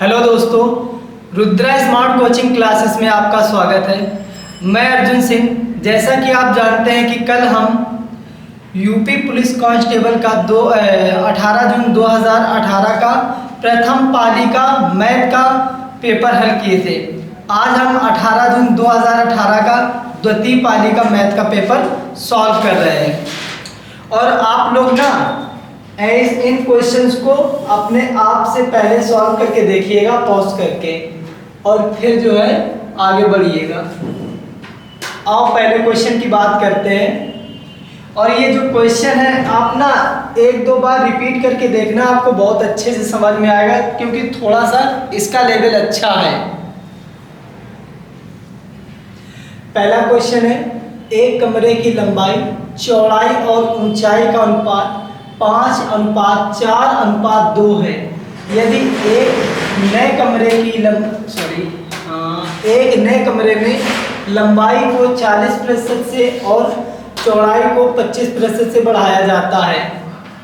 Hello दोस्तों, Rudra smart coaching classes में आपका स्वागत है। मैं अर्जुन सिंह। जैसा कि आप जानते हैं कि कल हम यूपी पुलिस कांस्टेबल का 18 जून 2018 का प्रथम पाली का मैथ का पेपर हल किए थे। आज हम 18 जून 2018 का द्वितीय पाली का मैथ का पेपर सॉल्व कर रहे हैं और आप लोग ना इन क्वेश्चंस को अपने आप से पहले सॉल्व करके देखिएगा पॉज करके, और फिर जो है आगे बढ़िएगा। आओ पहले क्वेश्चन की बात करते हैं। और ये जो क्वेश्चन है आप ना एक दो बार रिपीट करके देखना, आपको बहुत अच्छे से समझ में आएगा क्योंकि थोड़ा सा इसका लेवल अच्छा है। पहला क्वेश्चन है, एक कमरे की लंबाई, चौड़ाई और ऊंचाई का अनुपात 5:4:2 है। यदि एक नए कमरे में लंबाई को 40% से और चौड़ाई को 25% से बढ़ाया जाता है,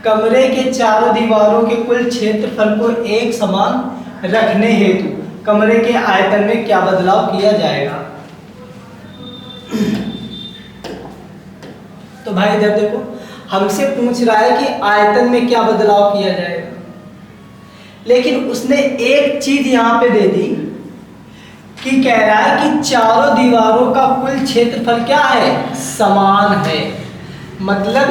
कमरे के चारों दीवारों के कुल क्षेत्रफल को एक समान रखने हेतु कमरे के आयतन में क्या बदलाव किया जाएगा। तो भाई इधर देखो, हमसे पूछ रहा है कि आयतन में क्या बदलाव किया जाएगा, लेकिन उसने एक चीज यहां पे दे दी कि कह रहा है कि चारों दीवारों का कुल क्षेत्रफल क्या है, समान है। मतलब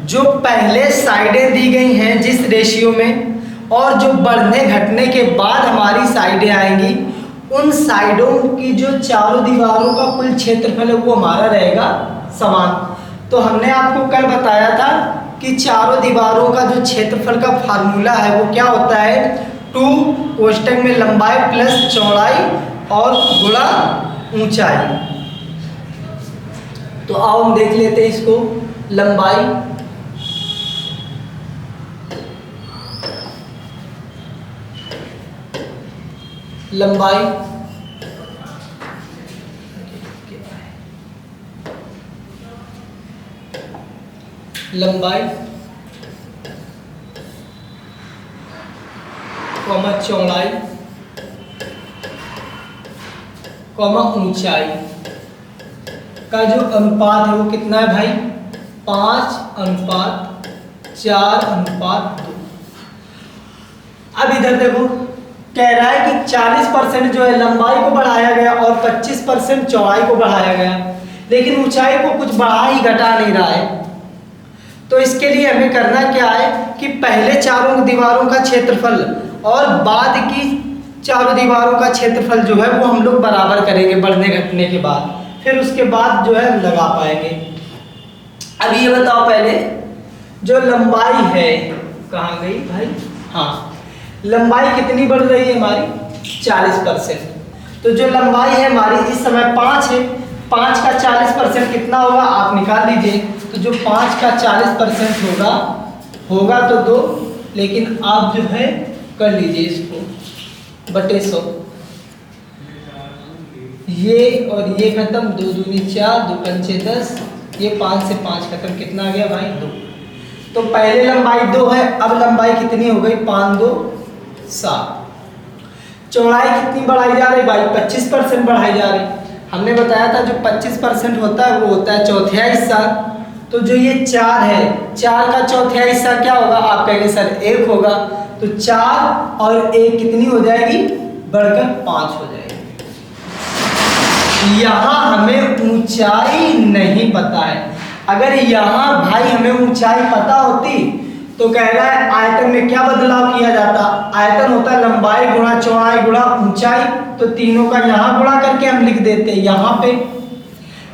जो पहले साइडें दी गई हैं जिस रेशियो में, और जो बढ़ने घटने के बाद हमारी साइडें आएंगी, उन साइडों की जो चारों दीवारों का कुल क्षेत्रफल है वो हमारा रहेगा समान। तो हमने आपको कल बताया था कि चारों दीवारों का जो क्षेत्रफल का फार्मूला है वो क्या होता है, 2 कोष्टक में लंबाई प्लस चौड़ाई और गुणा ऊंचाई। तो आओ हम देख लेते हैं इसको। लंबाई, लंबाई कॉमा चौड़ाई कॉमा ऊंचाई का जो अनुपात है वो कितना है भाई, 5:4:2। अब इधर देखो, कह रहा है कि 40% जो है लंबाई को बढ़ाया गया और 25% चौड़ाई को बढ़ाया गया, लेकिन ऊंचाई को कुछ बढ़ा ही घटा नहीं रहा है। तो इसके लिए हमें करना क्या है कि पहले चारों दीवारों का क्षेत्रफल और बाद की चारों दीवारों का क्षेत्रफल जो है वो हम लोग बराबर करेंगे बढ़ने घटने के बाद, फिर उसके बाद जो है लगा पाएंगे। अब ये बताओ पहले, जो लंबाई है कहाँ गई भाई, हाँ, लंबाई कितनी बढ़ रही है हमारी, 40%। तो जो लंबाई है हमारी इस समय 5 है, 5 का 40% कितना होगा आप निकाल लीजिए। तो जो 5 का 40% होगा तो 2, लेकिन आप जो है कर लीजिए इसको बटे 100। ये और ये खत्म, 2 दूनी 4, 2 पंचे 10, ये 5 से 5 खत्म, कितना आ गया भाई 2। तो पहले लंबाई 2 है, अब लंबाई कितनी हो गई, 5×2 7। चौड़ाई कितनी बढ़ाई जा रही भाई, 25% बढ़ाई जा रही। हमने बताया था जो 25% होता है वो होता है चौथाई हिस्सा। तो जो ये 4 है, 4 का चौथाई हिस्सा क्या होगा, आप कहेंगे सर 1 होगा। तो 4 और 1 कितनी हो जाएगी, बढ़कर 5 हो जाएगी। यहाँ हमें ऊंचाई नहीं पता है। अगर यहाँ भाई हमें ऊंचाई पता होती तो कह रहा है आयतन में क्या बदलाव किया जाता, आयतन होता है लंबाई गुणा चौड़ाई गुणा ऊंचाई। तो तीनों का यहाँ गुणा करके हम लिख देते यहाँ पे,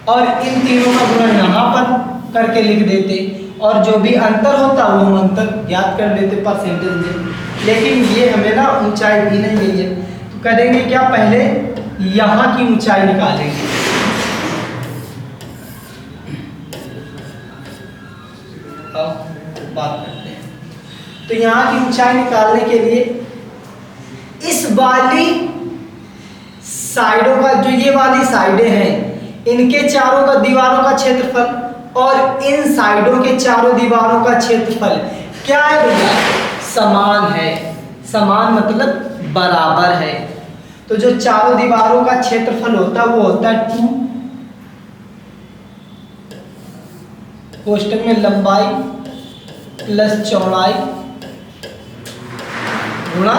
और इन तीनों का गुणा यहाँ पर करके लिख देते, और जो भी अंतर होता वो हम अंतर ज्ञात कर लेते परसेंटेज में। लेकिन ये हमें ना ऊंचाई भी नहीं मिली है, तो करेंगे क्या, पहले यहाँ की ऊंचाई निकालेंगे। अब बात करते हैं। तो यहाँ की ऊंचाई निकालने के लिए इस वाली साइडों का, जो ये वाली साइडें हैं, इनके चारों का दीवारों का क्षेत्रफल और इन साइडों के चारों दीवारों का क्षेत्रफल क्या है भैया, समान है। समान मतलब बराबर है। तो जो चारों दीवारों का क्षेत्रफल होता है वो होता है 2 कोष्टक में लंबाई प्लस चौड़ाई गुणा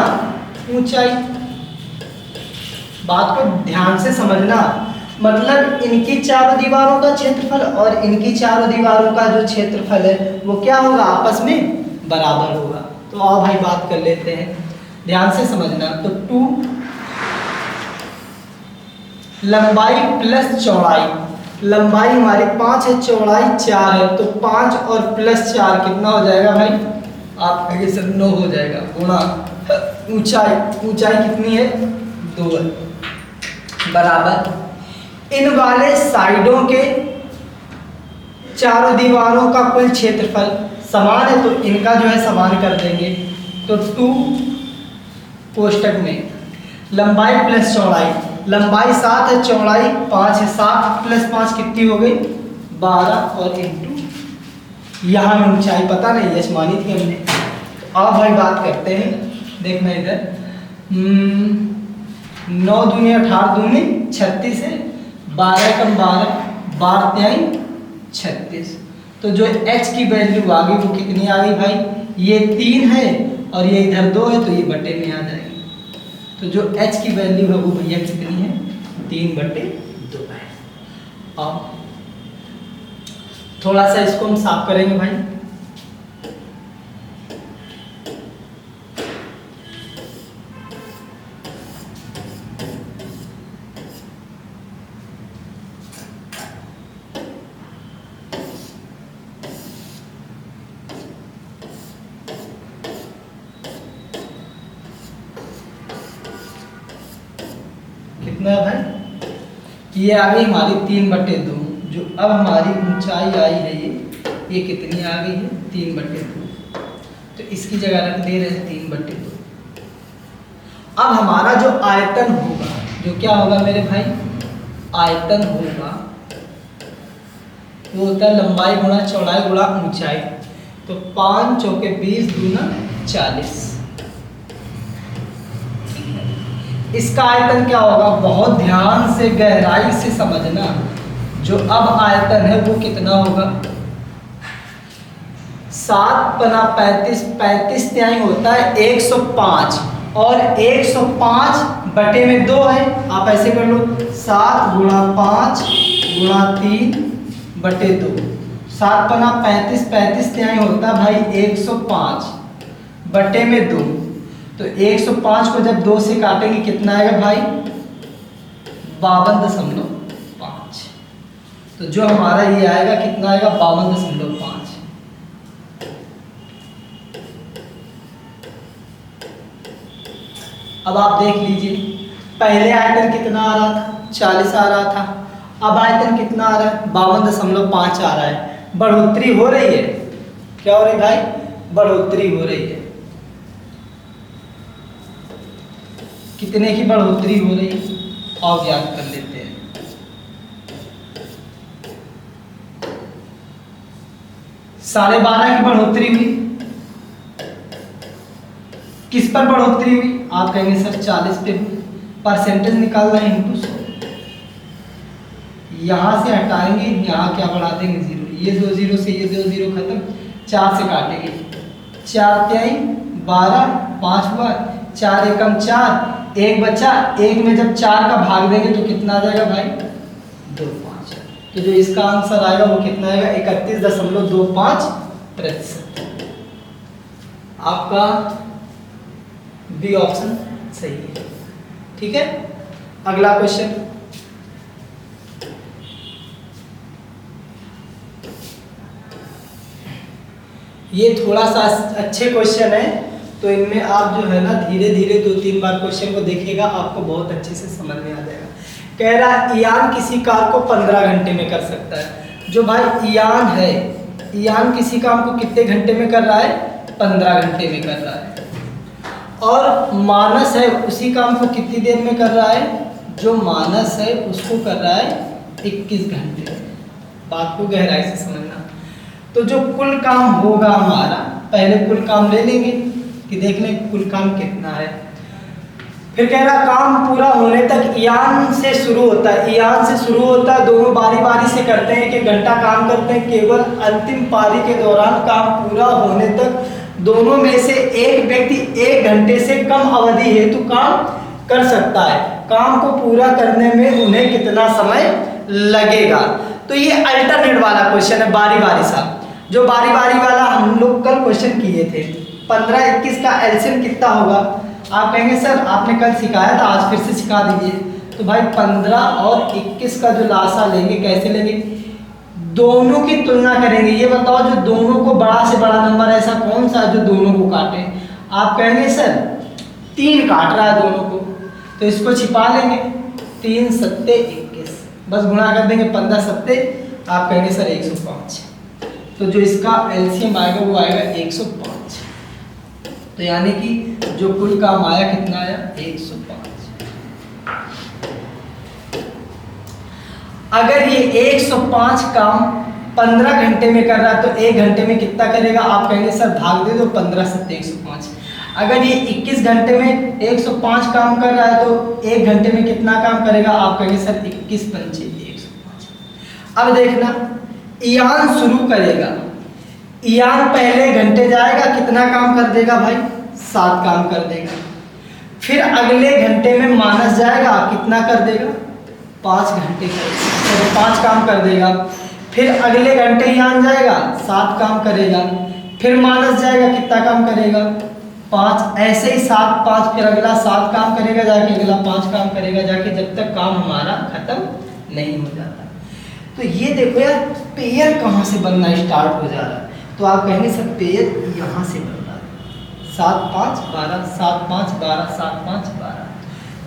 ऊंचाई। बात को ध्यान से समझना, मतलब इनकी चारों दीवारों का क्षेत्रफल और इनकी चारों दीवारों का जो क्षेत्रफल है वो क्या होगा, आपस में बराबर होगा। तो आओ भाई बात कर लेते हैं, ध्यान से समझना। तो 2 लंबाई प्लस चौड़ाई, लंबाई हमारी 5 है, चौड़ाई 4 है, तो 5 और प्लस 4 कितना हो जाएगा भाई, आप कहिए सर 9 हो जाएगा, गुणा ऊंचाई, ऊंचाई कितनी है 2 है, बराबर इन वाले साइडों के चारों दीवारों का कुल क्षेत्रफल समान है तो इनका जो है समान कर देंगे। तो 2 कोष्टक में लंबाई प्लस चौड़ाई, लंबाई 7 है, चौड़ाई 5 है, 7 प्लस 5 कितनी हो गई 12 और इंटू यहाँ में ऊंचाई पता नहीं है, मानी थी हमने। अब भाई बात करते हैं, देखना इधर 9 दूनी 18 दूनी 36 है, 12 कम 12 12 त्याई 36। तो जो h की वैल्यू आ गई वो कितनी आ गई भाई, ये 3 है और ये इधर 2 है तो ये बटे में आ जाएगी। तो जो h की वैल्यू है वो भैया कितनी है 3/2 है। अब थोड़ा सा इसको हम साफ करेंगे भाई। कितना है भाई, ये आ गई हमारी 3/2, जो अब हमारी ऊंचाई आई है ये कितनी आ गई है 3/2, तो इसकी जगह रख दे रहे हैं 3/2। अब हमारा जो आयतन होगा, जो क्या होगा मेरे भाई, आयतन होगा वो होता है लंबाई गुणा चौड़ाई गुणा ऊंचाई। तो 5 चौके 20 दूना 40, इसका आयतन क्या होगा, बहुत ध्यान से गहराई से समझना। जो अब आयतन है वो कितना होगा, 7 पना 35, 35 त्याई होता है 105 और 105 बटे में 2 है, आप ऐसे कर लो 7 गुणा 5 गुणा 3 बटे 2, 7 पना 35, 35 त्याई होता है भाई 105 बटे में 2। तो 105 को जब 2 से काटेंगे कितना आएगा भाई 52.5। तो जो हमारा ये आएगा कितना आएगा 52.5। अब आप देख लीजिए, पहले आयतन कितना आ रहा था 40 आ रहा था, अब आयतन कितना आ रहा है 52.5 आ रहा है। बढ़ोतरी हो रही है, क्या हो रही है भाई, बढ़ोतरी हो रही है। कितने की बढ़ोतरी हो रही है, और याद कर लेते हैं। 12.5 की बढ़ोतरी हुई, किस पर बढ़ोतरी हुई, आप कहेंगे सर 40 पे हुई, परसेंटेज निकालना है इंटू 100, यहां से हटाएंगे, यहाँ क्या बढ़ा देंगे 0, ये 2 0 से ये 2 0 खत्म, 4 से काटेंगे, 4 त्याई 12, 5 हुआ, 4 एकम 4, 1 बचा, 1 में जब 4 का भाग देंगे तो कितना आ जाएगा भाई 25। तो जो इसका आंसर आएगा वो कितना आएगा 31.25%। आपका बी ऑप्शन सही है, ठीक है। अगला क्वेश्चन, ये थोड़ा सा अच्छे क्वेश्चन है, तो इनमें आप जो है ना धीरे धीरे 2-3 बार क्वेश्चन को देखिएगा, आपको बहुत अच्छे से समझ में आ जाएगा। कह रहा है ईयान किसी कार को 15 घंटे में कर सकता है। जो भाई ईयान है, ईयान किसी काम को कितने घंटे में कर रहा है 15 घंटे में कर रहा है, और मानस है उसी काम को कितनी देर में कर रहा है, जो मानस है उसको कर रहा है 21 घंटे में। बात को गहराई से समझना। तो जो कुल काम होगा हमारा, पहले कुल काम ले लेंगे, कि देख लें कुल काम कितना है। फिर कह रहा काम पूरा होने तक ईयान से शुरू होता है, ईयान से शुरू होता है, दोनों बारी बारी से करते हैं, कि घंटा काम करते हैं, केवल अंतिम पारी के दौरान काम पूरा होने तक दोनों में से एक व्यक्ति 1 घंटे से कम अवधि हेतु काम कर सकता है। काम को पूरा करने में उन्हें कितना समय लगेगा। तो ये अल्टरनेट वाला क्वेश्चन है, बारी बारी सा। जो बारी बारी वाला हम लोग कल क्वेश्चन किए थे, 15 21 का एलसीएम कितना होगा। आप कहेंगे सर आपने कल सिखाया था, आज फिर से सिखा दीजिए। तो भाई 15 और 21 का जो लासा लेंगे, कैसे लेंगे, दोनों की तुलना करेंगे। ये बताओ जो दोनों को बड़ा से बड़ा नंबर ऐसा कौन सा जो दोनों को काटे। आप कहेंगे सर 3 काट रहा है दोनों को, तो इसको छिपा लेंगे, 3 सत्ते 21, बस गुणा कर देंगे 15 सत्ते, आप कहेंगे सर 105। तो जो इसका एलसीएम आएगा वो आएगा 105। तो यानी कि जो कुल काम आया कितना आया, 105। अगर ये 105 काम 15 घंटे में कर रहा है तो 1 घंटे में कितना करेगा। आप कहेंगे सर भाग दे दो 15 सत्ते 105। अगर ये 21 घंटे में 105 काम कर रहा है तो 1 घंटे में कितना काम करेगा। आप कहेंगे सर 21 पंचे 105। अब देखना ईयान शुरू करेगा, ईयान पहले घंटे जाएगा, कितना काम कर देगा भाई, 7 काम कर देगा। फिर अगले घंटे में मानस जाएगा, कितना कर देगा, 5 घंटे कर 5 काम कर देगा। फिर अगले घंटे ईयान जाएगा, 7 काम करेगा। फिर मानस जाएगा, कितना काम करेगा, 5। ऐसे ही 7 5, फिर अगला 7 काम करेगा, जाके अगला 5 काम करेगा, जाके जब तक काम हमारा खत्म नहीं हो जाता। तो ये देखो यार पेयर कहाँ से बनना स्टार्ट हो जा रहा है। तो आप कहेंगे सर पेयर यहाँ से बन रहा है, 7 5 12, 7 5 12, 7 5 12।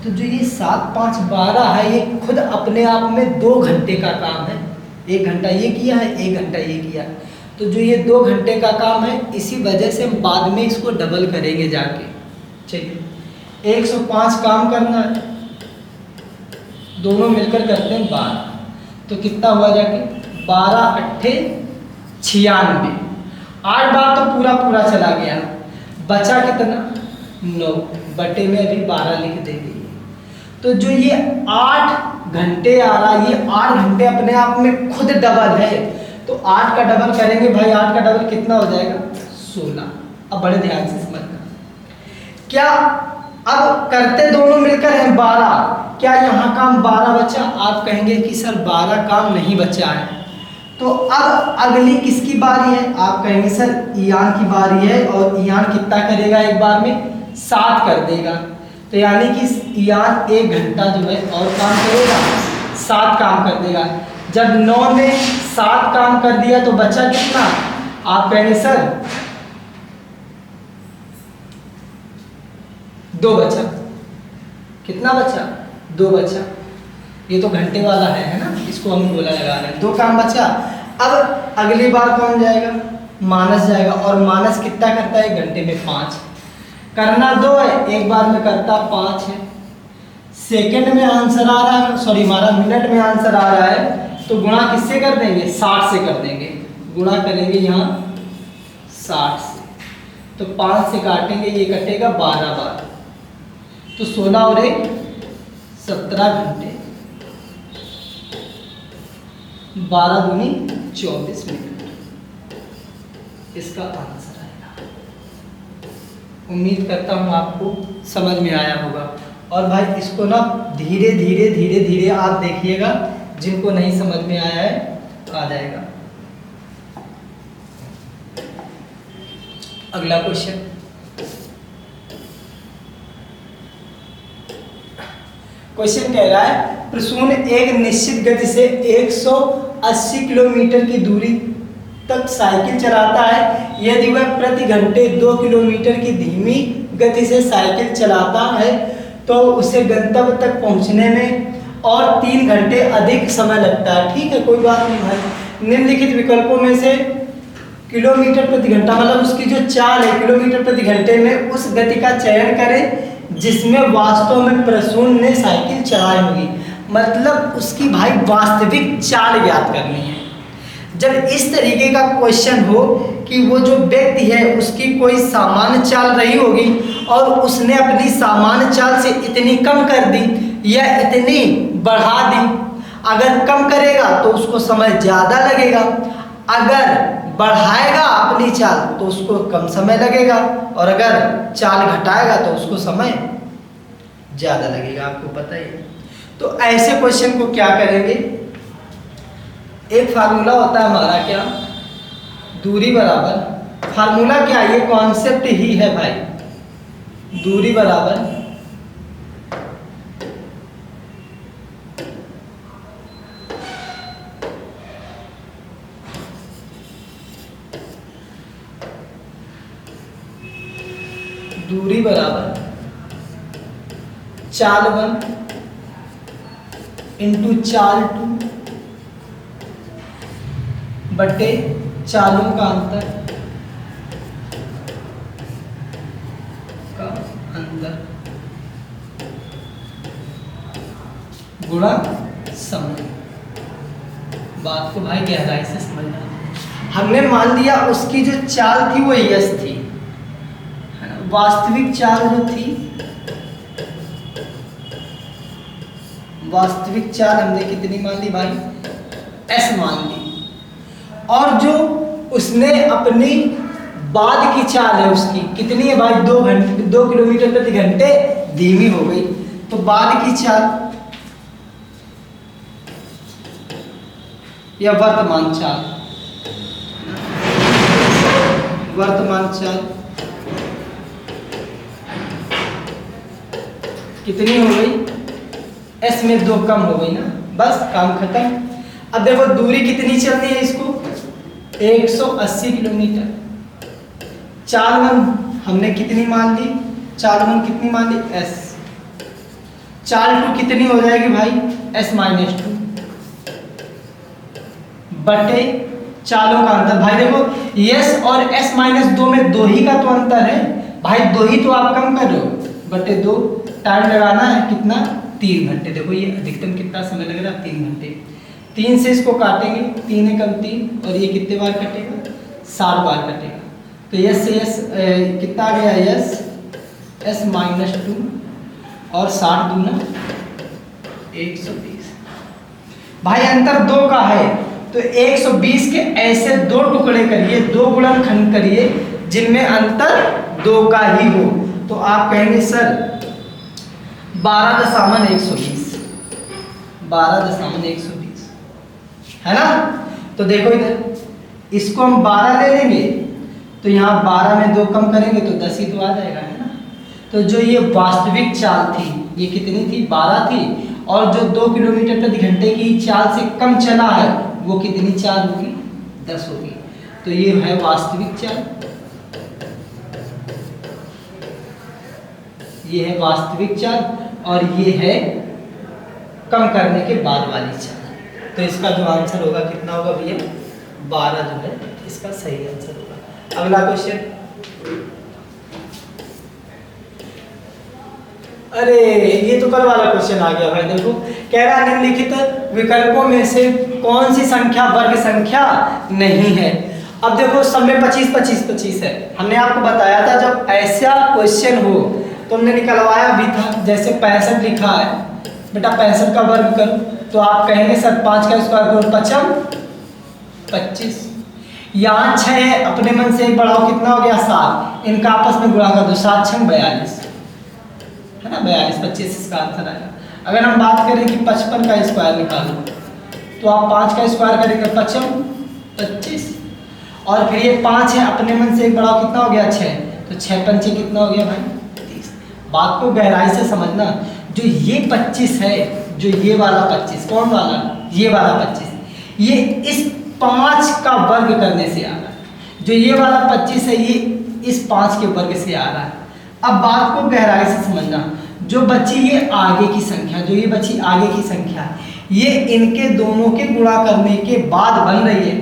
तो जो ये 7 5 12 है, ये खुद अपने आप में 2 घंटे का काम है। 1 घंटा ये किया है, 1 घंटा ये किया। तो जो ये 2 घंटे का काम है, इसी वजह से हम बाद में इसको डबल करेंगे जाके। चलिए 105 काम करना है, दोनों मिलकर करते हैं 12। तो कितना हुआ जाके 12 अट्ठे 96। 8 बार तो पूरा पूरा चला गया, बचा कितना 9, बटे में अभी 12 लिख देंगे। तो जो ये 8 घंटे आ रहा है, ये 8 घंटे अपने आप में खुद डबल है। तो 8 का डबल करेंगे भाई, 8 का डबल कितना हो जाएगा 16। अब बड़े ध्यान से समझना, क्या अब करते दोनों मिलकर हैं 12, क्या यहाँ काम 12 बचा। आप कहेंगे कि सर 12 काम नहीं बचा है। तो अब अगली किसकी बारी है। आप कहेंगे सर ईयान की बारी है, और ईयान कितना करेगा, एक बार में 7 कर देगा। तो यानी कि ईयान 1 घंटा जो है और काम करेगा, 7 काम कर देगा। जब 9 ने 7 काम कर दिया तो बचा कितना। आप कहेंगे सर 2 बचा। कितना बचा, 2 बचा। ये तो घंटे वाला है ना, इसको हम गोला लगा रहे हैं। 2 काम बचा। अब अगली बार कौन जाएगा, मानस जाएगा। और मानस कितना करता है, घंटे में 5 करना 2 है, एक बार में करता 5 है। सेकंड में आंसर आ रहा है, सॉरी हमारा मिनट में आंसर आ रहा है, तो गुणा किससे कर देंगे, 60 से कर देंगे। गुणा करेंगे यहाँ 60 से, तो 5 से काटेंगे, ये कटेगा 12 बार, तो 16 और 1 17 घंटे, 12 दूनी 24 मिनट इसका आंसर आएगा। उम्मीद करता हूँ आपको समझ में आया होगा। और भाई इसको ना धीरे धीरे धीरे धीरे आप देखिएगा, जिनको नहीं समझ में आया है आ जाएगा। अगला क्वेश्चन, क्वेश्चन कह रहा है प्रसून एक निश्चित गति से 180 किलोमीटर की दूरी तक साइकिल चलाता है। यदि वह प्रति घंटे 2 किलोमीटर की धीमी गति से साइकिल चलाता है तो उसे गंतव्य तक पहुंचने में और 3 घंटे अधिक समय लगता है। ठीक है, कोई बात नहीं भाई। निम्नलिखित विकल्पों में से किलोमीटर प्रति घंटा, मतलब उसकी जो चाल है किलोमीटर प्रति घंटे में, उस गति का चयन करें जिसमें वास्तव में प्रसून ने साइकिल चलाई होगी। मतलब उसकी भाई वास्तविक चाल ज्ञात करनी है। जब इस तरीके का क्वेश्चन हो कि वो जो व्यक्ति है उसकी कोई सामान्य चाल रही होगी और उसने अपनी सामान्य चाल से इतनी कम कर दी या इतनी बढ़ा दी। अगर कम करेगा तो उसको समय ज़्यादा लगेगा, अगर बढ़ाएगा अपनी चाल तो उसको कम समय लगेगा, और अगर चाल घटाएगा तो उसको समय ज़्यादा लगेगा। आपको पता ही है। तो ऐसे क्वेश्चन को क्या करेंगे, एक फार्मूला होता है हमारा, क्या, दूरी बराबर, फार्मूला क्या, ये कॉन्सेप्ट ही है भाई, दूरी बराबर चाल 1 इंटू चाल 2 बटे चालों का अंतर गुणा समय। बात को भाई गहराई से समझना। हमने मान लिया उसकी जो चाल थी वो यस थी, है ना, वास्तविक चाल जो थी, वास्तविक चाल हमने कितनी मान ली भाई, एस मान ली, और जो उसने अपनी बाद की चाल है उसकी कितनी है भाई, 2 किलोमीटर प्रति घंटे धीमी हो गई। तो बाद की चाल या वर्तमान चाल, वर्तमान चाल कितनी हो गई, एस में 2 कम हो गई ना, बस काम खत्म। अब देखो दूरी कितनी चलनी है इसको, 180 किलोमीटर। चाल 1 हमने कितनी मान ली, चाल 1 कितनी मान ली, एस। चाल 2 कितनी हो जाएगी भाई, एस माइनस 2 बटे चालों का अंतर। भाई देखो यस और एस माइनस 2 में 2 ही का तो अंतर है भाई, 2 ही तो आप कम कर रहे हो, बटे 2। टाइम लगाना है कितना, 3 घंटे। देखो ये अधिकतम कितना समय लग रहा है, 3 घंटे। 3 से इसको काटेंगे, 3 एकम 3, और ये कितने बार कटेगा, 60 बार कटेगा। तो यस से यस कितना आ गया, यस एस माइनस 2 और 60 दूना 120। भाई अंतर 2 का है तो 120 के ऐसे 2 टुकड़े करिए, 2 गुणनखंड करिए जिनमें अंतर 2 का ही हो। तो आप कहेंगे सर 12.120, 12.120 है ना। तो देखो इधर इसको हम 12 ले लेंगे तो यहाँ 12 में 2 कम करेंगे तो 10 ही तो आ जाएगा, है ना। तो जो ये वास्तविक चाल थी ये कितनी थी, 12 थी, और जो 2 किलोमीटर प्रति घंटे की चाल से कम चला है वो कितनी चाल होगी, 10 होगी। तो ये है वास्तविक चाल, ये है वास्तविक चाल, और ये है कम करने के बाद वाली चाल। तो इसका जो आंसर होगा कितना होगा भैया, 12 जो है इसका सही आंसर होगा। अगला क्वेश्चन, अरे ये तो कल वाला क्वेश्चन आ गया भाई। देखो कह रहा है निम्नलिखित विकल्पों में से कौन सी संख्या वर्ग संख्या नहीं है। अब देखो सब में 25 25 25 है। हमने आपको बताया था जब ऐसा क्वेश्चन हो तो हमने निकलवाया भी था। जैसे 65 लिखा है, बेटा 65 का वर्ग करो, तो आप कहेंगे सर 5 का स्क्वायर करो, 5 25। यहाँ 6 है, अपने मन से एक बढ़ाओ, कितना हो गया 7, इनका आपस में गुणा कर दो, 7 6 42 है ना, 42 25 इसका आंसर आएगा। अगर हम बात करें कि 55 का स्क्वायर निकालो तो आप 5 का स्क्वायर करेंगे 55 25, और फिर ये 5 है, अपने मन से एक बढ़ाओ, कितना हो गया 6, तो 6 पंचे कितना हो गया भाई 30। बात को गहराई से समझना, जो ये 25 है, जो ये वाला 25, कौन वाला, ये वाला 25, ये इस 5 का वर्ग करने से आ रहा है। जो ये वाला 25 है ये इस 5 के वर्ग से आ रहा है। अब बात को गहराई से समझना, जो बची ये आगे की संख्या, जो ये बची आगे की संख्या, ये इनके दोनों के गुणा करने के बाद बन रही है।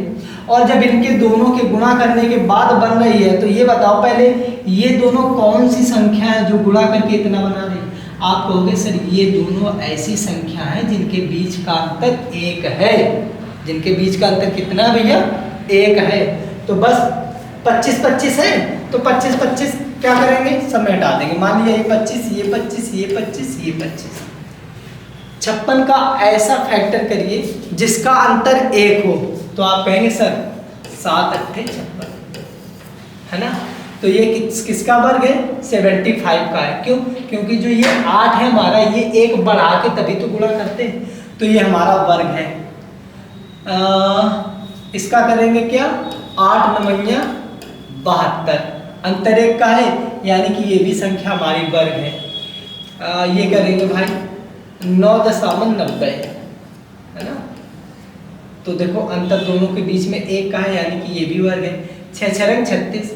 और जब इनके दोनों के गुणा करने के बाद बन रही है तो ये बताओ पहले ये दोनों कौन सी संख्या है जो गुणा करके इतना बना रही है। आप कहोगे सर ये दोनों ऐसी संख्या है जिनके बीच का अंतर 1 है। जिनके बीच का अंतर कितना भैया, 1 है। तो बस 25 25 है तो 25 25 क्या करेंगे, सब में हटा देंगे। मान लिया ये 25 ये 25 ये 25 ये 25। 56 का ऐसा फैक्टर करिए जिसका अंतर 1 हो, तो आप कहेंगे सर 7 अट्ठे 56, है ना। तो ये किसका वर्ग है, 75 का है। क्यों, क्योंकि जो ये 8 है हमारा, ये 1 बढ़ा के तभी तो गुणा करते हैं, तो ये हमारा वर्ग है। इसका करेंगे क्या, 8 9 72, अंतर 1 का है, यानी कि ये भी संख्या हमारी वर्ग है। ये करेंगे भाई 9 दशमलव 90, है ना। तो देखो अंतर दोनों के बीच में 1 का है, यानी कि ये भी वर्ग है। 6 6 36,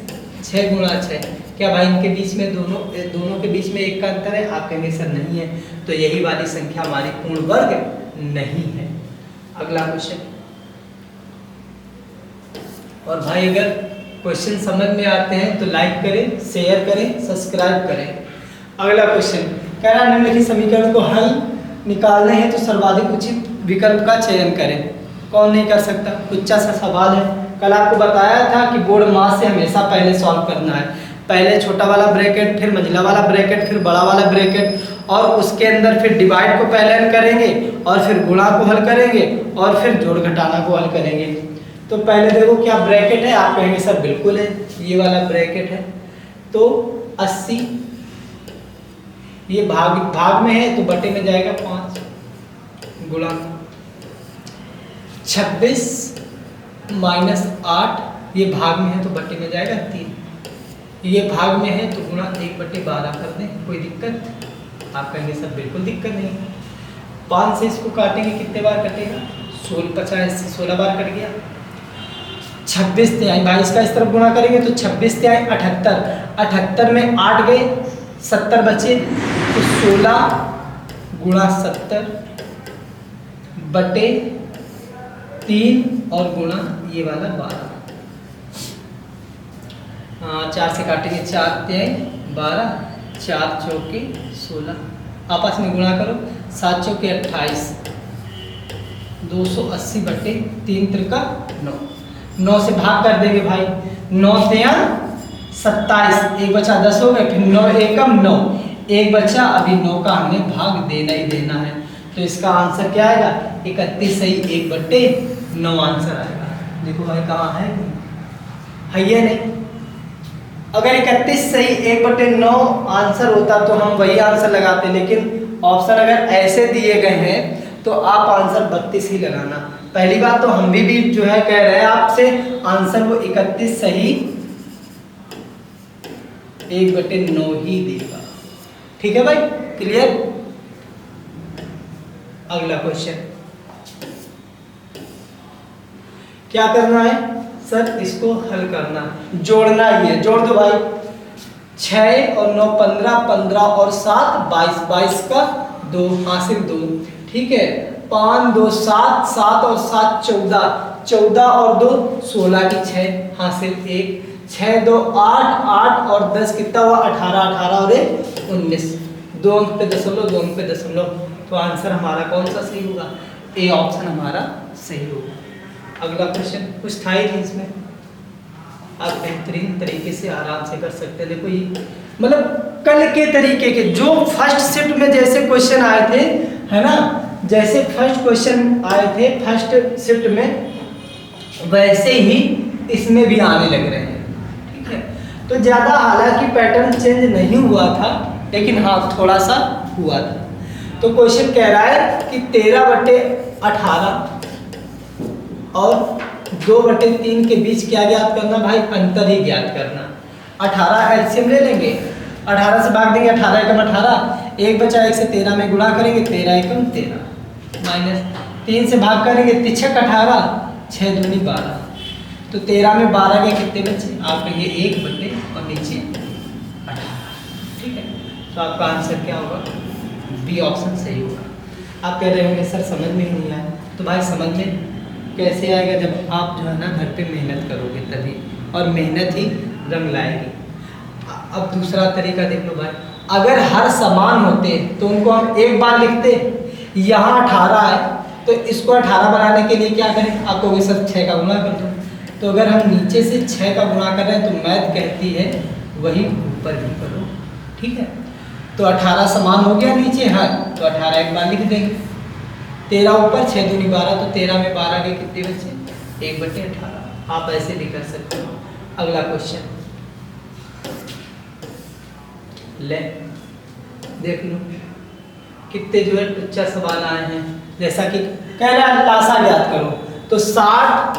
6 गुणा 6, क्या भाई इनके बीच में दोनों के बीच में 1 का अंतर है, आप कहेंगे सर नहीं है, तो यही वाली संख्या हमारी पूर्ण वर्ग नहीं है। अगला क्वेश्चन। और भाई अगर क्वेश्चन समझ में आते हैं तो लाइक करें, शेयर करें, सब्सक्राइब करें। अगला क्वेश्चन कह रहा है निम्नलिखित समीकरण को हल निकालने हैं तो सर्वाधिक उचित विकल्प का चयन करें। कौन नहीं कर सकता, कुछ सा सवाल है। कल आपको बताया था कि बोर्ड मास से हमेशा पहले सॉल्व करना है, पहले छोटा वाला ब्रैकेट, फिर मंझला वाला ब्रैकेट, फिर बड़ा वाला ब्रैकेट, और उसके अंदर फिर डिवाइड को पहले हल करेंगे, और फिर गुणा को हल करेंगे, और फिर जोड़ घटाना को हल करेंगे। तो पहले देखो क्या ब्रैकेट है, आप कहेंगे सर बिल्कुल है, ये वाला ब्रैकेट है। तो 80 ये भाग में है तो बटे में जाएगा 5, गुणा 26 माइनस 8, ये भाग में है तो बटे में जाएगा 3, ये भाग में है तो गुणा 1/12 कर दें। कोई दिक्कत, आप कहेंगे सर बिल्कुल दिक्कत नहीं। 5 से इसको काटेंगे कितने बार कटेगा, 16 बार कट गया। 26 तिहाई भाई इसका इस तरफ गुणा करेंगे तो 26 तिहाई 78, 78 में 8 गए, 70 बचे, तो 16 गुणा 70 बटे 3 और गुणा ये वाला 12। 4 से काटेंगे, 4 तिहाई 12, 4 चौके 16, आपस में गुणा करो, 7 चौके 28, 280 बटे 3 त्रिका 9, 9 से भाग कर देंगे भाई, 9 तिया 27, एक बचा 10 हो गए, फिर 9 एकम 9, एक बचा, अभी 9 का हमें भाग देना ही देना है, तो इसका आंसर क्या आएगा, 31 सही 1/9 आंसर आएगा। देखो भाई कहाँ है ये नहीं, अगर 31 सही 1/9 आंसर होता तो हम वही आंसर लगाते, लेकिन ऑप्शन अगर ऐसे दिए गए हैं तो आप आंसर 32 ही लगाना। पहली बात तो हम भी जो है कह रहे हैं आपसे, आंसर वो 31 सही 1/9 ही देगा। ठीक है भाई, क्लियर। अगला क्वेश्चन क्या करना है सर, इसको हल करना है, जोड़ना ही है, जोड़ दो भाई। 6 और 9 15, 15 और 7 22, 22 का 2 हासिल 2, ठीक है। 5 2 7, 7 और 7 14, 14 और 2 16 की 6 हासिल 1, 6 2 8, 8 और 10 कितना हुआ 18, 18 और 1 19, 2 अंक पे दशमलव, 2 अंक पे दशमलव, तो आंसर हमारा कौन सा सही होगा, ए ऑप्शन हमारा सही होगा। अगला क्वेश्चन कुछ था ही नहीं इसमें, आप बेहतरीन तरीके से आराम से कर सकते हैं। देखो ये मतलब कल के तरीके के जो फर्स्ट शिफ्ट में जैसे क्वेश्चन आए थे, है ना, जैसे फर्स्ट क्वेश्चन आए थे फर्स्ट शिफ्ट में, वैसे ही इसमें भी आने लग रहे हैं, ठीक है। तो ज़्यादा हालांकि पैटर्न चेंज नहीं हुआ था, लेकिन हाँ थोड़ा सा हुआ था। तो क्वेश्चन कह रहा है कि 13/18 और 2/3 के बीच क्या ज्ञात करना, भाई अंतर ही ज्ञात करना। 18 एलसीएम ले लेंगे, 18 से भाग देंगे, 18 एकम 18, 1 बचा, 1 से 13 में गुणा करेंगे, 13 एकम 13, माइनस 3 से भाग करेंगे, 3 18, 6 दूनी 12, तो 13 में 12 के कितने बचे, आप कहेंगे 1 बटे और नीचे 18, ठीक है। तो आपका आंसर क्या होगा, बी ऑप्शन सही होगा। आप कह रहे होंगे सर समझ में ही नहीं आया, तो भाई समझ में कैसे आएगा, जब आप जो है ना घर पे मेहनत करोगे तभी, और मेहनत ही रंग लाएगी। अब दूसरा तरीका देख लो भाई, अगर हर समान होते तो उनको हम एक बार लिखते, यहाँ 18 है तो इसको 18 बनाने के लिए क्या करें, आप कहोगे सर 6 का गुणा कर दो, तो अगर हम नीचे से 6 का गुणा कर रहे हैं तो मैथ कहती है वही ऊपर भी करो, ठीक है। तो 18 समान हो गया नीचे, हाँ, तो 18 एक बार लिख देंगे। 13 ऊपर, 6 दूनी 12, तो 13 में 12 के कितने बचे? 1/18। आप ऐसे भी कर सकते हो। अगला क्वेश्चन ले, देख लो कितने जो है टुच्चा सवाल आए हैं। जैसा कि कह रहा है लासा ज्ञात करो, तो 60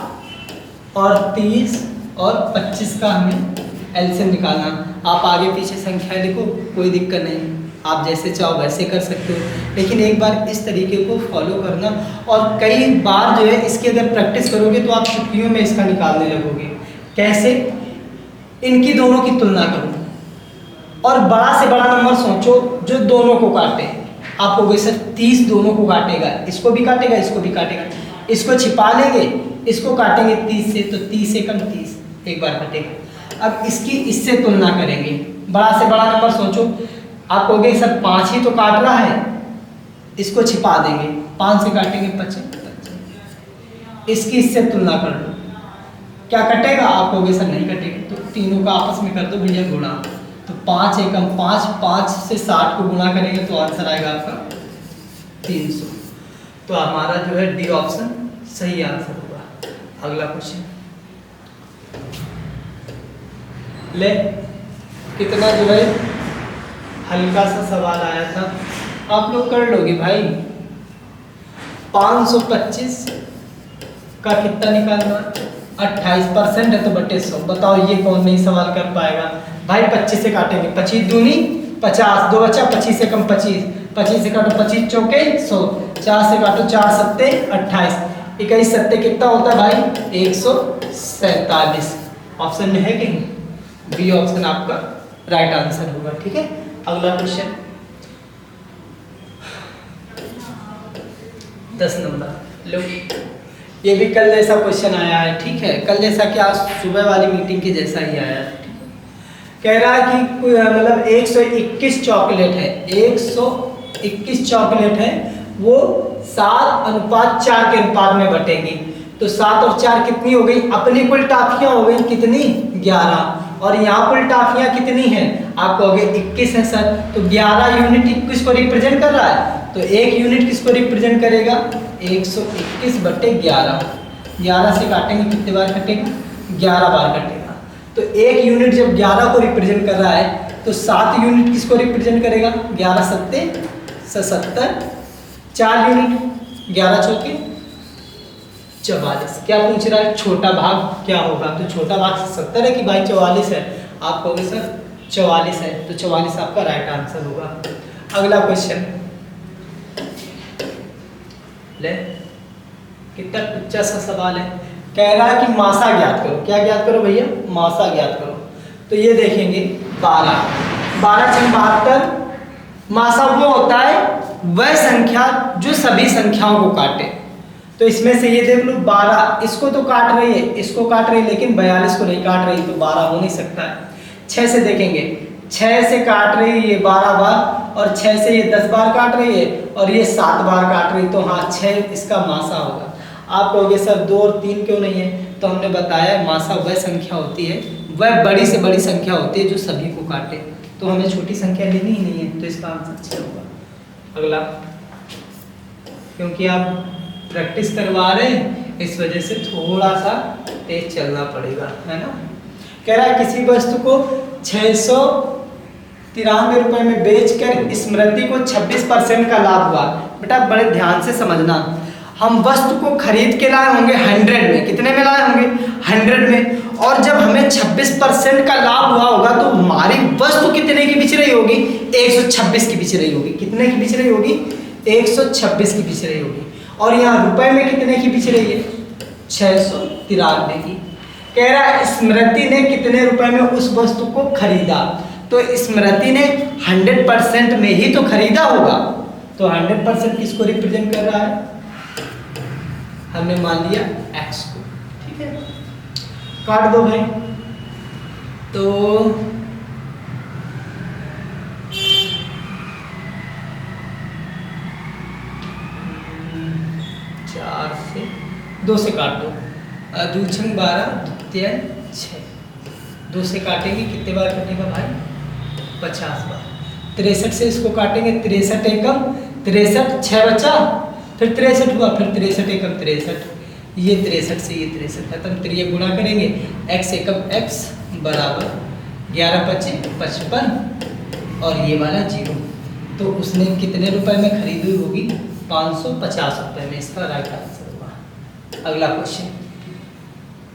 और 30 और 25 का हमें एलसीएम निकालना। आप आगे पीछे संख्या लिखो, कोई दिक्कत नहीं, आप जैसे चाहो वैसे कर सकते हो, लेकिन एक बार इस तरीके को फॉलो करना। और कई बार जो है इसकी अगर प्रैक्टिस करोगे तो आप छुट्टियों में इसका निकालने लगोगे। कैसे? इनकी दोनों की तुलना करो और बड़ा से बड़ा नंबर सोचो जो दोनों को काटे। आप कहोगे सर 30 दोनों को काटेगा, इसको भी काटेगा, इसको भी काटेगा। इसको छिपा लेंगे, इसको काटेंगे 30 से, तो 30 से कम 30 एक बार कटेगा। अब इसकी इससे तुलना करेंगे, बड़ा से बड़ा नंबर सोचो। आप कहोगे सर 5 ही तो काट रहा है, इसको छिपा देंगे, 5 से काटेंगे 25। इसकी इससे तुलना कर लो, क्या कटेगा? आप कहोगे सर नहीं कटेगा, तो तीनों का आपस में कर दो भैया गुणा। तो 5 एकम 5, 5 से 60 को गुणा करेंगे तो आंसर आएगा आपका 300। तो हमारा जो है डी ऑप्शन सही आंसर होगा। अगला क्वेश्चन ले, कितना जो है हल्का सा सवाल आया था, आप लोग कर लोगे भाई। 525 का कितना निकालना? 28% है तो बटे 100। बताओ ये कौन नहीं सवाल कर पाएगा भाई। 25 से काटेंगे, 25 दूनी 50, 2 बचा, 25 से कम 25, 25 से काटो 25 चौके 100, 4 से काटो 4 सत्ते 28, 21 सत्ते कितना होता है भाई? 147। ऑप्शन में है कहीं? बी ऑप्शन आपका राइट आंसर होगा, ठीक है। अगला क्वेश्चन 10 नंबर लो, ये भी कल जैसा क्वेश्चन आया है, ठीक है। कल जैसा क्या, सुबह वाली मीटिंग के जैसा ही आया है। कह रहा है कि मतलब 121 चॉकलेट है, 121 चॉकलेट है, वो 7:4 के अनुपात में बटेंगी। तो 7 और 4 कितनी हो गई? अपनी कुल टाफियां हो गई कितनी? 11। और यहाँ कुल टाफियां कितनी हैं? आप कहोगे 21 है सर, तो 11 यूनिट किसको रिप्रेजेंट कर रहा है? तो एक यूनिट किसको रिप्रेजेंट करेगा? 121/11। 11 से काटेंगे कितने बार कटेगा? 11 बार कटेगा। तो एक यूनिट जब 11 को रिप्रेजेंट कर रहा है तो 7 यूनिट किसको रिप्रेजेंट करेगा? 11 सत्ते 77, 4 यूनिट 11 चौके 44। क्या पूछ रहा है? छोटा भाग क्या होगा? तो छोटा भाग 70 है कि भाई 44 है? आप कहोगे सर 44 है, तो 44 आपका राइट आंसर होगा। अगला क्वेश्चन ले, कितना टुच्चा सा सवाल है। कह रहा है कि मासा ज्ञात करो। क्या ज्ञात करो भैया? मासा ज्ञात करो। तो ये देखेंगे 12, 12 × 72। मासा वो होता है वह संख्या जो सभी संख्याओं को काटे। तो इसमें से ये देख लो 12, इसको तो काट रही है, इसको काट रही है, लेकिन 42 को नहीं काट रही, तो 12 हो नहीं सकता है। 6 से देखेंगे, 6 से काट रही है ये 12 बार, और 6 से ये 10 बार काट रही है, और ये 7 बार काट रही है, तो हाँ 6 इसका मासा होगा। आप कहोगे सर 2 और 3 क्यों नहीं है? तो हमने बताया मासा वह संख्या होती है, वह बड़ी से बड़ी संख्या होती है जो सभी को काटे। तो हमें छोटी संख्या लेनी ही नहीं है, तो इसका आंसर 6 होगा। अगला, क्योंकि आप प्रैक्टिस करवा रहे हैं इस वजह से थोड़ा सा तेज चलना पड़ेगा, है ना। कह रहा है किसी वस्तु को 693 रुपए में बेचकर स्मृति को 26% का लाभ हुआ। बेटा बड़े ध्यान से समझना, हम वस्तु को खरीद के लाए होंगे 100 में, कितने में लाए होंगे? 100 में, और जब हमें 26% का लाभ हुआ होगा तो हमारी वस्तु कितने की बिच रही होगी? 126 की बिच रही होगी। कितने की बिच रही होगी? 126 की बिच रही होगी। और यहाँ रुपए में कितने की बिच रही है? 693 की। कह रहा है स्मृति ने कितने रुपए में उस वस्तु को खरीदा? तो स्मृति ने 100% में ही तो खरीदा होगा, तो 100% किसको रिप्रेजेंट कर रहा है? हमने मान लिया x को, ठीक है। काट दो भाई। तो 4 से 2 से काट दो, 2 × 12 तिया 6, 2 से काटेंगे कितने बार कटेगा भाई? 50 बार। 63 से इसको काटेंगे, 63 एकम 63, 6 बचा, फिर 63 हुआ, फिर 63 एकम 63, ये 63 से ये 63 खत्म, फिर ये गुणा करेंगे, x एकम x बराबर 11 25 55 और ये वाला 0। तो उसने कितने रुपए में खरीदी होगी? 550 रुपए में, इसका राइट आंसर होगा। अगला क्वेश्चन,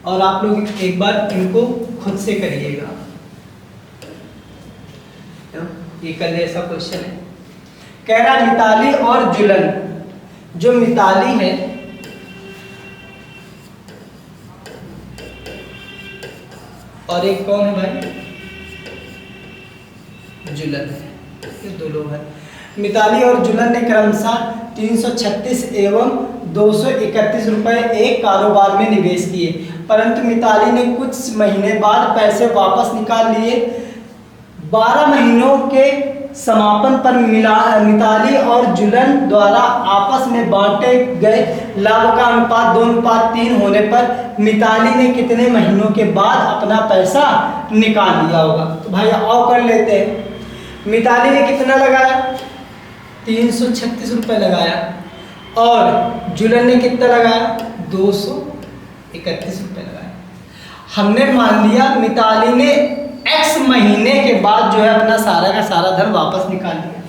और आप लोग एक बार इनको खुद से करिएगा, ये कल ऐसा क्वेश्चन है। कह रहा मिताली और जुलन, जो मिताली है और एक कौन है भाई? जुलन है, ये दो लोग हैं। मिताली और जुलन ने क्रमशः 336 एवं 231 रुपए एक कारोबार में निवेश किए, परंतु मिताली ने कुछ महीने बाद पैसे वापस निकाल लिए। 12 महीनों के समापन पर मिताली और जुलन द्वारा आपस में बांटे गए लाभ का अनुपात 2:3 होने पर मिताली ने कितने महीनों के बाद अपना पैसा निकाल लिया होगा? तो भाई आओ कर लेते हैं। मिताली ने कितना लगाया? 336 रुपए लगाया, और जुलन ने कितना लगाया? 231 रुपए लगाया। हमने मान लिया मिताली ने x महीने के बाद जो है अपना सारा का सारा धन वापस निकाल लिया,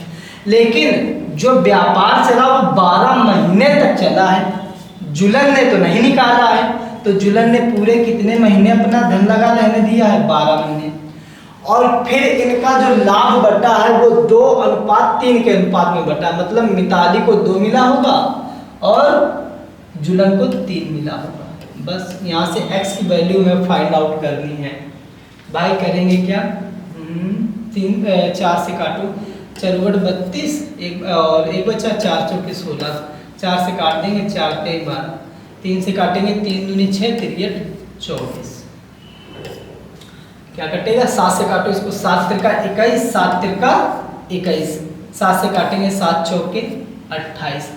लेकिन जो व्यापार चला वो 12 महीने तक चला है, जुलन ने तो नहीं निकाला है। तो जुलन ने पूरे कितने महीने अपना धन लगा रहने दिया है? 12 महीने। और फिर इनका जो लाभ बटा है वो 2:3 के अनुपात में बटा, मतलब मिताली को 2 मिला होगा और जुलन को 3 मिला होगा। बस यहाँ से x की वैल्यू हमें फाइंड आउट करनी है। भाई करेंगे क्या? 4 से काटो, 4 32, एक और एक बचा, 4 चौके 16, 4 से काट देंगे, 4 पे 12, 3 से काटेंगे, 3 दूनी 6, 3 24, क्या कटेगा? 7 से काटो इसको, 7 तिरका 21, 7 तिरका 21, 7 से काटेंगे, 7 चौके 28,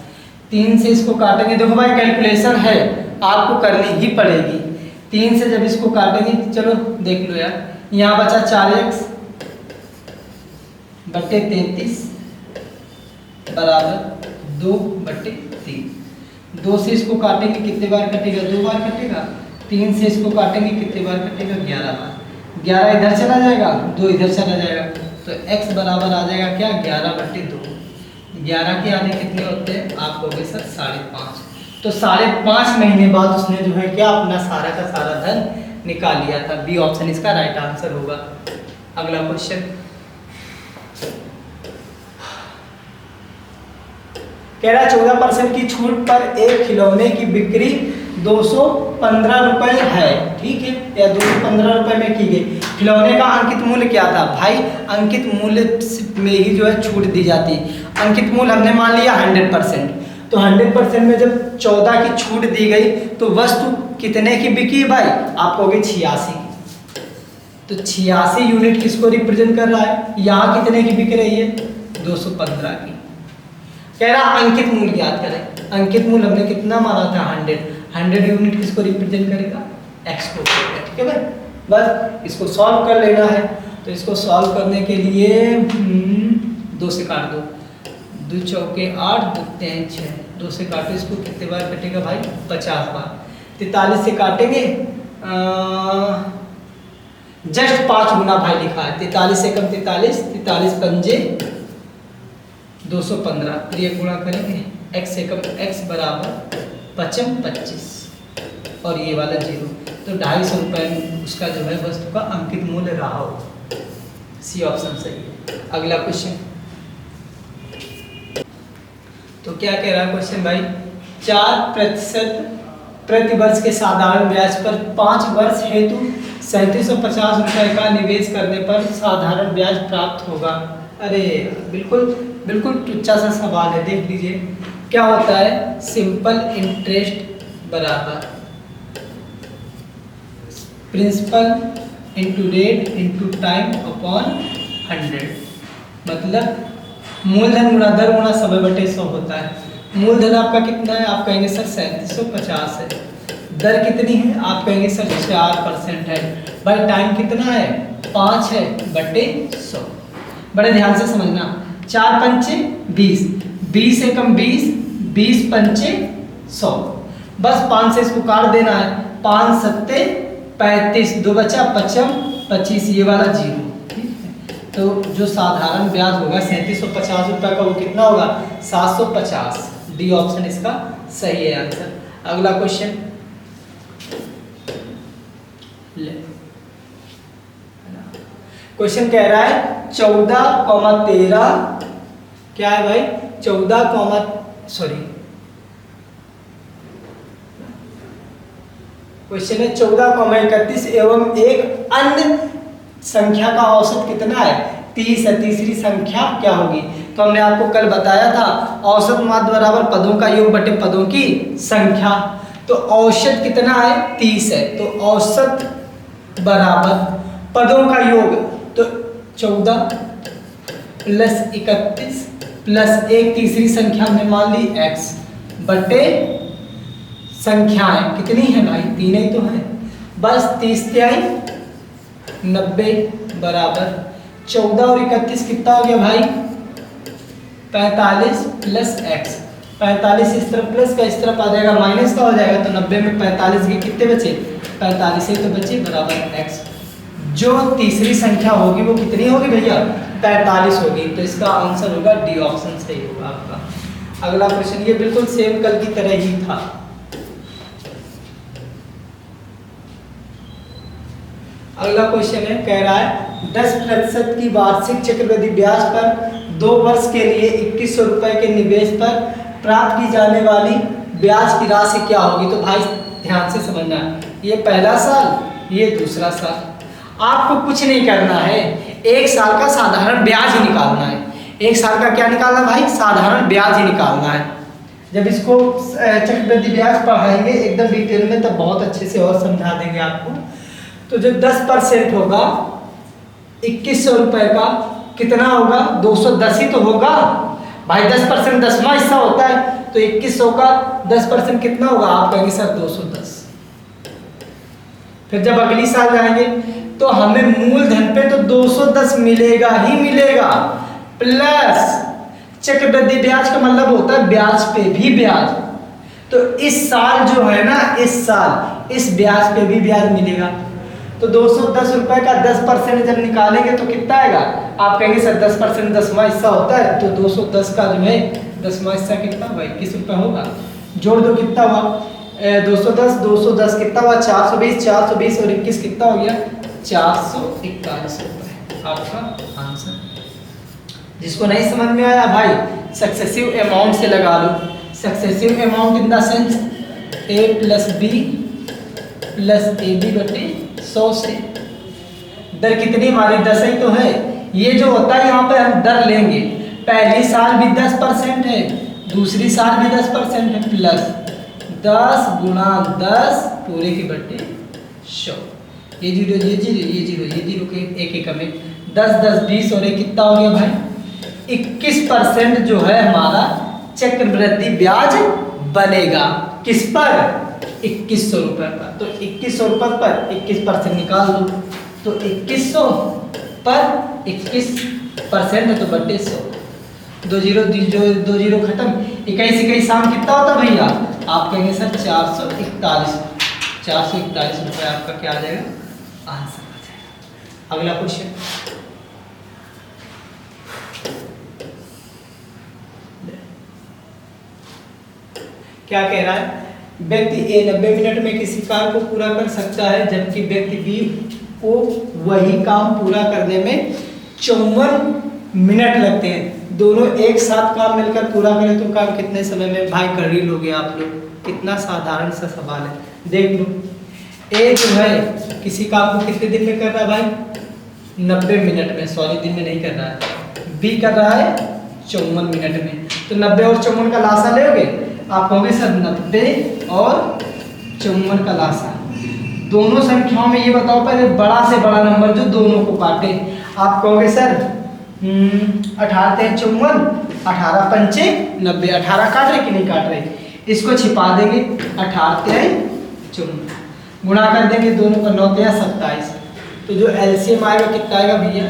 3 से इसको काटेंगे। देखो भाई कैलकुलेशन है, आपको करनी ही पड़ेगी। 3 से जब इसको काटेंगे, चलो देख लो यार, यहाँ बचा 4x बटे 33 बराबर 2/3। 2 से इसको काटेंगे कितने बार कटेगा? 2 बार कटेगा। 3 से इसको काटेंगे कितने बार कटेगा? 11 बार। 11 इधर चला जाएगा, 2 इधर चला जाएगा, तो x बराबर आ जाएगा क्या? 11/2। 11 के आने कितने होते हैं? आप कहोगे सर 5.5। तो 5.5 महीने बाद उसने जो है क्या अपना सारा का सारा धन निकाल लिया था। बी ऑप्शन इसका राइट आंसर होगा। अगला क्वेश्चन, कह रहा 14% की छूट पर एक खिलौने की बिक्री 215 रुपए है, ठीक है, या 215 रुपए में की गई। खिलौने का अंकित मूल्य क्या था? भाई अंकित मूल्य में ही जो है छूट दी जाती है। अंकित मूल्य हमने मान लिया 100%, तो 100% में जब 14 की छूट दी गई तो वस्तु कितने की बिकी भाई? आप कहोगे 86 की। तो 86 यूनिट किसको रिप्रेजेंट कर रहा है? यहाँ कितने की बिक रही है? 215 की। कह रहा अंकित मूल्य याद करें। अंकित मूल्य हमने कितना माना था? 100 यूनिट किसको रिप्रेजेंट करेगा? x को करेगा, ठीक है भाई। बस इसको सॉल्व कर लेना है। तो इसको सॉल्व करने के लिए 2 से काट दो, 2 चौके 8, 2 3 6, 2 से काटो इसको, कितने बार कटेगा भाई? 50 बार। 43 से काटेंगे, जस्ट 5 गुना भाई लिखा है, 43 से कम 43, 43 पंजे 215, फिर ये गुणा करेंगे, x से कम x बराबर 55 25 और ये वाला 0, तो 250 रुपये में उसका जो है वस्तु का अंकित मूल्य रहा हो। सी ऑप्शन सही है। अगला क्वेश्चन, तो क्या कह रहा है क्वेश्चन भाई? 4% प्रति वर्ष के साधारण ब्याज पर 5 वर्ष हेतु 3750 रुपये का निवेश करने पर साधारण ब्याज प्राप्त होगा। अरे बिल्कुल बिल्कुल टुच्चा सा सवाल है, देख लीजिए क्या होता है। सिंपल इंटरेस्ट बराबर principal into rate into time upon 100, मतलब मूलधन गुणा दर गुणा 100/100 होता है। मूलधन आपका कितना है? आप कहेंगे सर 3750 है, दर कितनी है? आप कहेंगे सर 4% है। भाई टाइम कितना है? 5 है बटे 100। बड़े ध्यान से समझना, 4 पंचे 20, 20 एकम 20, 20 पंचे 100। बस 5 से इसको काट देना है, 5 सत्ते 35, 2 बचा 55, 25, ये वाला 0। ठीक है, तो जो साधारण ब्याज होगा 3750 रुपये का, वो कितना होगा? 750। डी ऑप्शन इसका सही है आंसर। अगला क्वेश्चन ले, क्वेश्चन कह रहा है 14,13, क्या है भाई? 14, सॉरी, क्वेश्चन है 14,31 एवं एक अन्य संख्या का औसत कितना है? 30 है। तीसरी संख्या क्या होगी? तो हमने आपको कल बताया था औसत माध्य बराबर पदों का योग बटे पदों की संख्या। तो औसत कितना है? 30 है। तो औसत बराबर पदों का योग, तो 14 प्लस 31 प्लस एक तीसरी संख्या हमने मान ली x बटे संख्याएं कितनी है भाई? 3 ही तो है। बस 30 तिहाई 90 बराबर 14 और 31 कितना हो गया भाई? 45 प्लस x। 45 इस तरफ प्लस का इस तरफ आ जाएगा, माइनस का हो जाएगा। तो 90 में 45 के कितने बचे? 45 ही तो बचे, बराबर x। जो तीसरी संख्या होगी वो कितनी होगी भैया? 45 होगी। तो इसका आंसर होगा डी ऑप्शन सही होगा आपका। अगला क्वेश्चन ये बिल्कुल सेम कल की तरह ही था। अगला क्वेश्चन है, कह रहा है 10% की वार्षिक चक्रवृद्धि ब्याज पर 2 वर्ष के लिए 2100 रुपए के निवेश पर प्राप्त की जाने वाली ब्याज की राशि क्या होगी? तो भाई ध्यान से समझना, ये पहला साल, ये दूसरा साल। आपको कुछ नहीं करना है, एक साल का साधारण ब्याज ही निकालना है। एक साल का क्या निकालना भाई? साधारण ब्याज ही निकालना है। जब इसको चक्रवृद्धि ब्याज पढ़ाएंगे एकदम डिटेल में, तब बहुत अच्छे से और समझा देंगे आपको। तो जो 10% होगा 2100 रुपए का, कितना होगा? 210 ही तो होगा भाई। 10% 10वां हिस्सा होता है, तो 2100 का 10% कितना होगा? आप कहेंगे सर 210। फिर जब अगली साल जाएंगे तो हमें मूलधन पे तो 210 मिलेगा ही मिलेगा, प्लस चक्रवृद्धि ब्याज का मतलब होता है ब्याज पे भी ब्याज। तो इस साल जो है ना, इस साल इस ब्याज पे भी ब्याज मिलेगा। तो 210 रुपए का 10% जब निकालेंगे तो कितना आएगा? आप कहेंगे सर 10% 10वां हिस्सा होता है, तो 210 का जो है 10वां हिस्सा कितना होगा? 21 रुपये होगा। जोड़ दो, कितना हुआ? 210 कितना हुआ? 420, 420 और 21 कितना हो गया? 441 रुपये आपका आंसर। जिसको नहीं समझ में आया भाई, सक्सेसिव अमाउंट से लगा लो। Successive amount in the sense a plus B plus A B बटे 100 से। दर कितनी हमारी? 10 ही तो है। ये जो होता है यहाँ पे हम दर लेंगे, पहली साल भी 10% है, दूसरी साल भी 10% है, प्लस 10 गुणा 10 पूरे के बटे 100। ये जीरो ये जीरो ये जीरो ये जीरो के एक एक में 10 10 20 और एक कितना हो गया भाई? 21% जो है हमारा चक्रवृद्धि ब्याज बनेगा। किस पर? 2100 रुपये पर। तो 2100 रुपये पर 21% निकाल दो, तो 2100 पर 21% है तो बटे 100। 2 जीरो खत्म। 21 21 शाम कितना होता भैया? आप कहेंगे सर 441 रुपये आपका क्या आ जाएगा? आंसर आ जाएगा। अगला क्वेश्चन, क्या कह रहा है? व्यक्ति ए 90 मिनट में किसी काम को पूरा कर सकता है, जबकि व्यक्ति बी को वही काम पूरा करने में 54 मिनट लगते हैं। दोनों एक साथ काम मिलकर पूरा करें तो काम कितने समय में? भाई कर ही लोगे आप लोग। कितना साधारण सा सवाल है, देख लो। ए जो है किसी काम को कितने दिन में कर रहा है भाई? 90 मिनट में, सॉरी दिन में नहीं कर रहा है। बी कर रहा है 54 मिनट में। तो 90 और 54 का लासा लेोगे, आप कहोगे सर 90 और 54 का लासा। दोनों संख्याओं में ये बताओ पहले बड़ा से बड़ा नंबर जो दोनों को काटे। आप कहोगे सर 18 × 54, 18 पंचे 90। 18 काट रहे कि नहीं काट रहे? इसको छिपा देंगे। 18 × 54 गुणा कर देंगे दोनों का 9 या 27, तो जो एलसीएम आएगा कितना आएगा भैया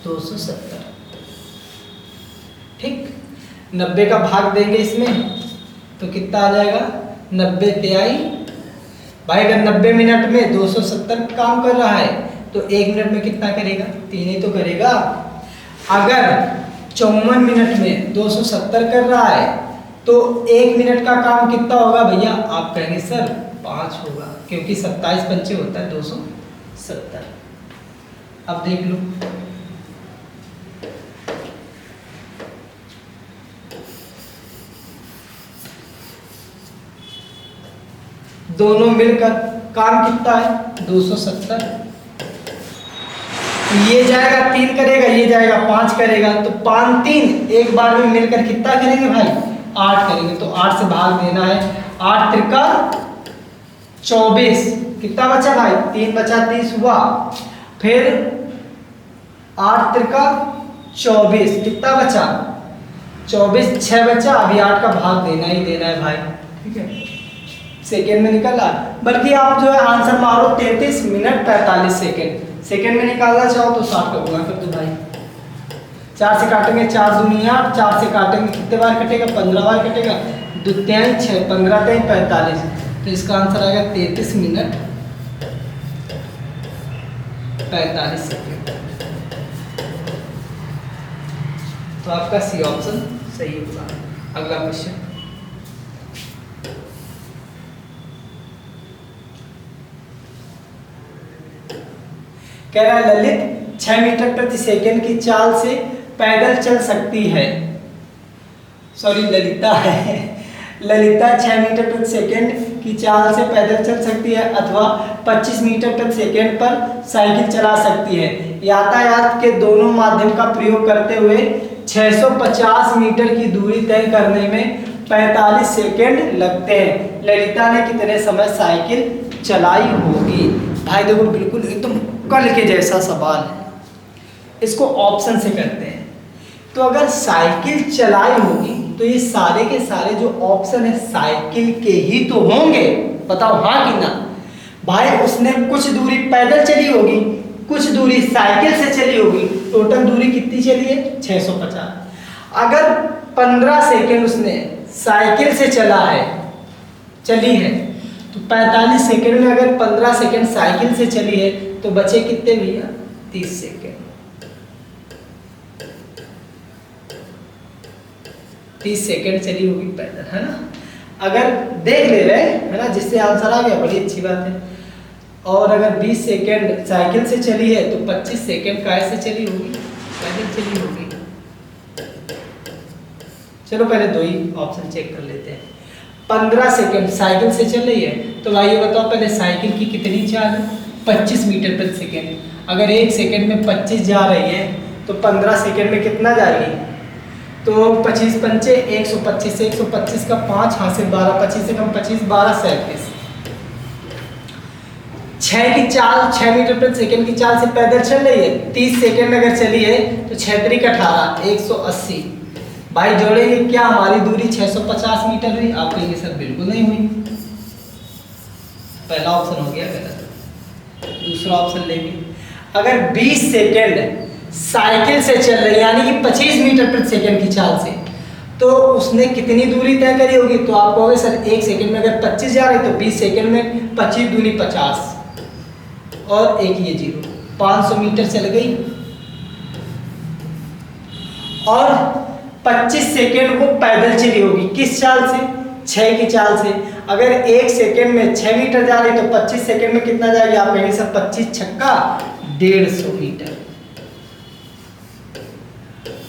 270। ठीक, 90 का भाग देंगे इसमें तो कितना आ जाएगा 90 तिहाई। भाई अगर 90 मिनट में 270 काम कर रहा है तो 1 मिनट में कितना करेगा 3 ही तो करेगा। अगर 54 मिनट में 270 कर रहा है तो 1 मिनट का काम कितना होगा भैया, आप कहेंगे सर 5 होगा, क्योंकि 27 पंचे होता है 270। अब देख लो दोनों मिलकर काम कितना है 270। ये जाएगा 3 करेगा, ये जाएगा 5 करेगा, तो 5 3 एक बार में मिलकर कितना करेंगे भाई 8 करेंगे। तो 8 से भाग देना है, 8 त्रिका 24, कितना बचा भाई 3 बचा 30 हुआ, फिर 8 त्रिका 24 कितना बचा 24, 6 बचा, अभी 8 का भाग देना ही देना है भाई। ठीक है, सेकेंड में निकला, बल्कि आप जो है आंसर मारो 33 मिनट 45 सेकेंड। सेकेंड में निकालना चाहो तो 60 का गुणा कर दो भाई, 4 से काटेंगे 4 दूनी 8, 4 से काटेंगे कितने बार कटेगा 15 बार कटेगा, 2 3 6 15 3 45, तो इसका आंसर आएगा 33 मिनट 45 सेकेंड। तो आपका सी ऑप्शन सही होगा। अगला क्वेश्चन, कह रहा है ललित 6 मीटर प्रति सेकंड की चाल से पैदल चल सकती है, सॉरी ललिता है, ललिता 6 मीटर प्रति सेकंड की चाल से पैदल चल सकती है अथवा 25 मीटर प्रति सेकंड पर साइकिल चला सकती है। यातायात के दोनों माध्यम का प्रयोग करते हुए 650 मीटर की दूरी तय करने में 45 सेकंड लगते हैं। ललिता ने कितने समय साइकिल चलाई होगी। भाई देखो बिल्कुल एकदम कल के जैसा सवाल है, इसको ऑप्शन से करते हैं। तो अगर साइकिल चलाई होगी तो ये सारे के सारे जो ऑप्शन है साइकिल के ही तो होंगे, बताओ हाँ कि ना। भाई उसने कुछ दूरी पैदल चली होगी, कुछ दूरी साइकिल से चली होगी, टोटल दूरी कितनी चली है 650। अगर 15 सेकेंड उसने साइकिल से चली है तो 45 सेकेंड में अगर 15 सेकेंड साइकिल से चली है तो बचे कितने भैया 30 सेकेंड। 30 सेकेंड चली होगी पैदल, है ना। अगर देख ले रहे है ना, जिससे आंसर आ गया बड़ी अच्छी बात है। और अगर 20 सेकेंड साइकिल से चली है तो 25 सेकेंड कैसे चली होगी, पैदल चली होगी। चलो पहले दो ही ऑप्शन चेक कर लेते हैं। 15 सेकेंड साइकिल से चल रही है तो भाई ये बताओ पहले साइकिल की कितनी चाल है 25 मीटर प्रति सेकेंड। अगर 1 सेकेंड में 25 जा रही है तो 15 सेकेंड में कितना जाएगी, तो 25 पंचे 125, 125 का 5 हाथ से 12, 25 से कम 25, 12 37। 6 की चाल 6 मीटर प्रति सेकेंड की चाल से पैदल चल रही है, 30 सेकेंड अगर चली है तो 6 3 18 180। भाई जोड़ेंगे क्या, हमारी दूरी 650 मीटर हुई। आप कहेंगे सर बिल्कुल नहीं हुई, पहला ऑप्शन हो गया गलत। दूसरा ऑप्शन लेंगे, अगर 20 सेकेंड साइकिल से चल रही है यानी कि 25 मीटर प्रति सेकेंड की चाल से, तो उसने कितनी दूरी तय करी होगी। तो आप कहोगे सर 1 सेकेंड में अगर 25 जा रही तो 20 सेकेंड में 25 दूनी 50 और एक ये 0, 500 मीटर चल गई। और 25 सेकेंड वो पैदल चली होगी, किस चाल से 6 की चाल से। अगर 1 सेकेंड में 6 मीटर जा रही तो 25 सेकेंड में कितना जाएगी, आप कहेंगे सर 25 छक्का 150 मीटर,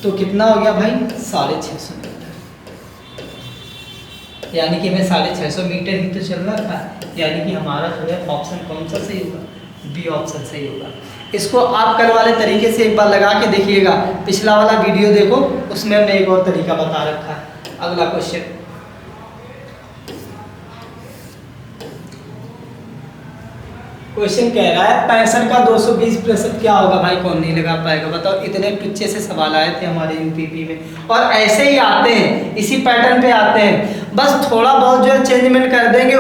तो कितना हो गया भाई 650 मीटर। यानी कि हमें 650 मीटर ही तो चलना था, यानी कि हमारा जो है ऑप्शन कौन सा सही होगा, बी ऑप्शन सही होगा। इसको आप कल वाले तरीके से एक बार लगा के देखिएगा, पिछला वाला वीडियो देखो उसमें हमने एक और तरीका बता रखा है। अगला क्वेश्चन, क्वेश्चन कह रहा है 65 का 220% क्या होगा। भाई कौन नहीं लगा पाएगा, बताओ। इतने टुच्चे से सवाल आए थे हमारे यूपीपी में और ऐसे ही आते हैं, इसी पैटर्न पे आते हैं, बस थोड़ा बहुत जो है चेंजमेंट कर देंगे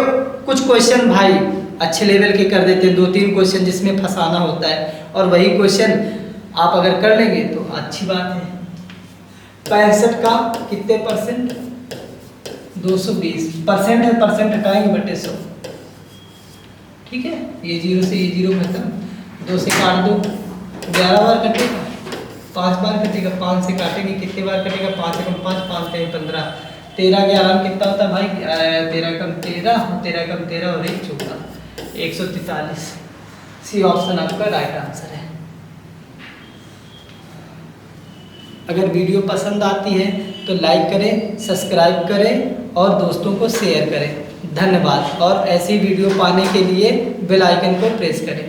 कुछ क्वेश्चन भाई अच्छे लेवल के कर देते हैं, 2-3 क्वेश्चन जिसमें फंसाना होता है, और वही क्वेश्चन आप अगर कर लेंगे तो अच्छी बात है। 65 का कितने परसेंट? 220 परसेंट है, परसेंट हटाएंगे बटे 100, ठीक है। ये 0 से ये 0 खत्म, 2 से काट दो, 11 बार कटेगा, 5 बार कटेगा, 5 से काटेंगे कितने बार कटेगा? 5 से कम 5, 5 से 15, 13 के आराम कितना होता है भाई? 13 कम 13, 13 कम 13 और 1 14, 143। सी ऑप्शन आपका राइट आंसर है। अगर वीडियो पसंद आती है तो लाइक करें, सब्सक्राइब करें और दोस्तों को शेयर करें। धन्यवाद। और ऐसी वीडियो पाने के लिए बेल आइकन को प्रेस करें।